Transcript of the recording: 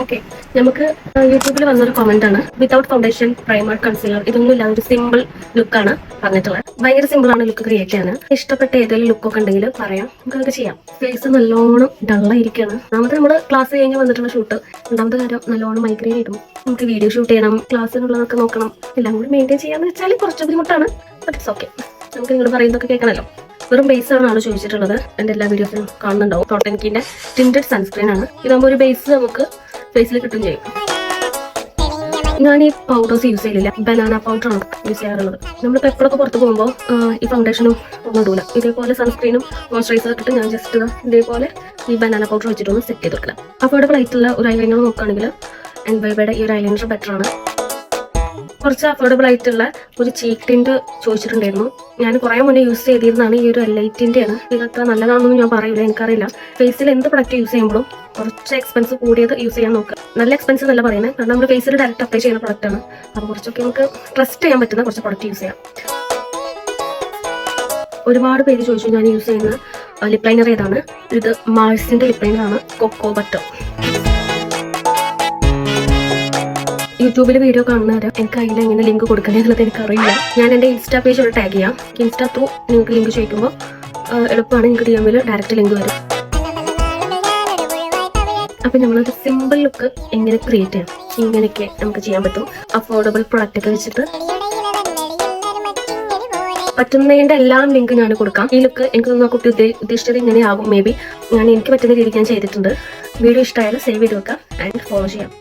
Okay, നമുക്ക് യൂട്യൂബിൽ വന്നൊരു കമന്റ് ആണ്. വിതൗട്ട് ഫൗണ്ടേഷൻ, പ്രൈമർ, കൺസീലർ ഇതൊന്നും ഇല്ലാതെ ഒരു സിമ്പിൾ ലുക്കാണ് പറഞ്ഞിട്ടുള്ളത്. ഭയങ്കര സിമ്പിൾ ആണ് ലുക്ക് ക്രിയേറ്റ് ചെയ്യാൻ. ഇഷ്ടപ്പെട്ട ഏതെങ്കിലും ലുക്കൊക്കെ ഉണ്ടെങ്കിൽ പറയാം, നമുക്കതൊക്കെ ചെയ്യാം. ഫേസ് നല്ലോണം ഡള്ളായിരിക്കുകയാണ്. ഒന്നാമത് നമ്മൾ ക്ലാസ് കഴിഞ്ഞ് വന്നിട്ടുള്ള ഷൂട്ട്. രണ്ടാമത്തെ കാര്യം നല്ലോണം മൈഗ്രെയിൻ ആയിരുന്നു. നമുക്ക് വീഡിയോ ഷൂട്ട് ചെയ്യണം, ക്ലാസ്സിനുള്ളതൊക്കെ നോക്കണം, എല്ലാം കൂടി മെയിൻറ്റെയിൻ ചെയ്യാന്ന് വെച്ചാൽ കുറച്ച് ബുദ്ധിമുട്ടാണ്. ബട്ട് ഇറ്റ്സ് ഓക്കെ, നമുക്ക് നിങ്ങൾ പറയുന്നതൊക്കെ കേൾക്കണമല്ലോ. വെറും ബേസ് ആണ് ആള് ചോദിച്ചിട്ടുള്ളത്. എൻ്റെ എല്ലാ വീഡിയോസിലും കാണുന്നുണ്ടാവും. ടോട്ടൻകിന്റെ ടിൻറ്റഡ് സൺസ്ക്രീൻ ആണ്. ഇതാകുമ്പോൾ ഒരു ബേസ് നമുക്ക് ഫേസിൽ കിട്ടും ചെയ്യും. ഞാൻ ഈ പൗഡേഴ്സ് യൂസ് ചെയ്യില്ല, ബനാന പൗഡറാണ് യൂസ് ചെയ്യാറുള്ളത്. നമ്മളിപ്പോൾ എപ്പോഴൊക്കെ പുറത്ത് പോകുമ്പോൾ ഈ ഫൗണ്ടേഷനും ഒന്നും ഇടൂല. ഇതേപോലെ സൺസ്ക്രീനും മോയ്സ്ചറൈസർ ഇട്ടിട്ട് ഞാൻ ജസ്റ്റ് ഇതേപോലെ ഈ ബനാന പൗഡർ വെച്ചിട്ടൊന്ന് സെറ്റ് ചെയ്ത് കൊടുക്കണം. അഫോർഡബിൾ ആയിട്ടുള്ള ഒരു ഐലൈനർ നോക്കുകയാണെങ്കിൽ എൻവൈബയുടെ ഈ ഒരു ഐലൈനർ ബെറ്റർ ആണ്. കുറച്ച് അഫോർഡബിൾ ആയിട്ടുള്ള ഒരു ചീക്ക് ടിൻറ്റ് ചോദിച്ചിട്ടുണ്ടായിരുന്നു. ഞാൻ കുറേ മുന്നേ യൂസ് ചെയ്തിരുന്നതാണ്. ഈ ഒരു എലൈറ്റിൻ്റെ ആണ്. ഇതത്ര നല്ലതാണെന്നൊന്നും ഞാൻ പറയില്ല, എനിക്കറിയില്ല. ഫേസിൽ എന്ത് പ്രൊഡക്റ്റ് യൂസ് ചെയ്യുമ്പോഴും കുറച്ച് എക്സ്പെൻസ് കൂടിയത് യൂസ് ചെയ്യാൻ നോക്കുക. നല്ല എക്സ്പെൻസ് എന്നല്ല പറയുന്നത്, കാരണം നമ്മുടെ ഫേസിൽ ഡയറക്റ്റ് അപ്ലൈ ചെയ്യുന്ന പ്രൊഡക്റ്റ് ആണ്. അപ്പോൾ കുറച്ചൊക്കെ നമുക്ക് ട്രസ്റ്റ് ചെയ്യാൻ പറ്റുന്ന കുറച്ച് പ്രൊഡക്റ്റ് യൂസ് ചെയ്യാം. ഒരുപാട് പേര് ചോദിച്ചു ഞാൻ യൂസ് ചെയ്യുന്ന ലിപ് ലൈനർ ഏതാണ്. ഇത് മാൾസിൻ്റെ ലിപ് ലൈനറാണ്, കൊക്കോ ബട്ടർ. യൂട്യൂബിൽ വീഡിയോ കാണുന്നവരെ എനിക്ക് അതിൽ എങ്ങനെ ലിങ്ക് കൊടുക്കണമെന്നുള്ളത് എനിക്കറിയില്ല. ഞാൻ എൻ്റെ ഇൻസ്റ്റാ പേജ് ഒരു ടാഗ് ചെയ്യാം. ഇൻസ്റ്റാ ത്രൂ നിങ്ങൾക്ക് ലിങ്ക് ചോദിക്കുമ്പോൾ എളുപ്പമാണ്. നിങ്ങൾക്ക് DM-ൽ ഡയറക്റ്റ് ലിങ്ക് വരും. അപ്പം നമ്മളൊരു സിമ്പിൾ ലുക്ക് എങ്ങനെ ക്രിയേറ്റ് ചെയ്യാം, ഇങ്ങനെയൊക്കെ നമുക്ക് ചെയ്യാൻ പറ്റും. അഫോർഡബിൾ പ്രൊഡക്റ്റ് ഒക്കെ വെച്ചിട്ട് പറ്റുന്നതിൻ്റെ എല്ലാം ലിങ്ക് ഞാൻ കൊടുക്കാം. ഈ ലുക്ക് എനിക്ക് തോന്നുന്നു കുട്ടി ഉദ്ദേശിച്ചത് ഇങ്ങനെയാകും. മേ ബി എനിക്ക് പറ്റുന്ന രീതിക്ക് ഞാൻ ചെയ്തിട്ടുണ്ട്. വീഡിയോ ഇഷ്ടമായാലും സേവ് ചെയ്ത് വെക്കാം ആൻഡ് ഫോളോ ചെയ്യാം.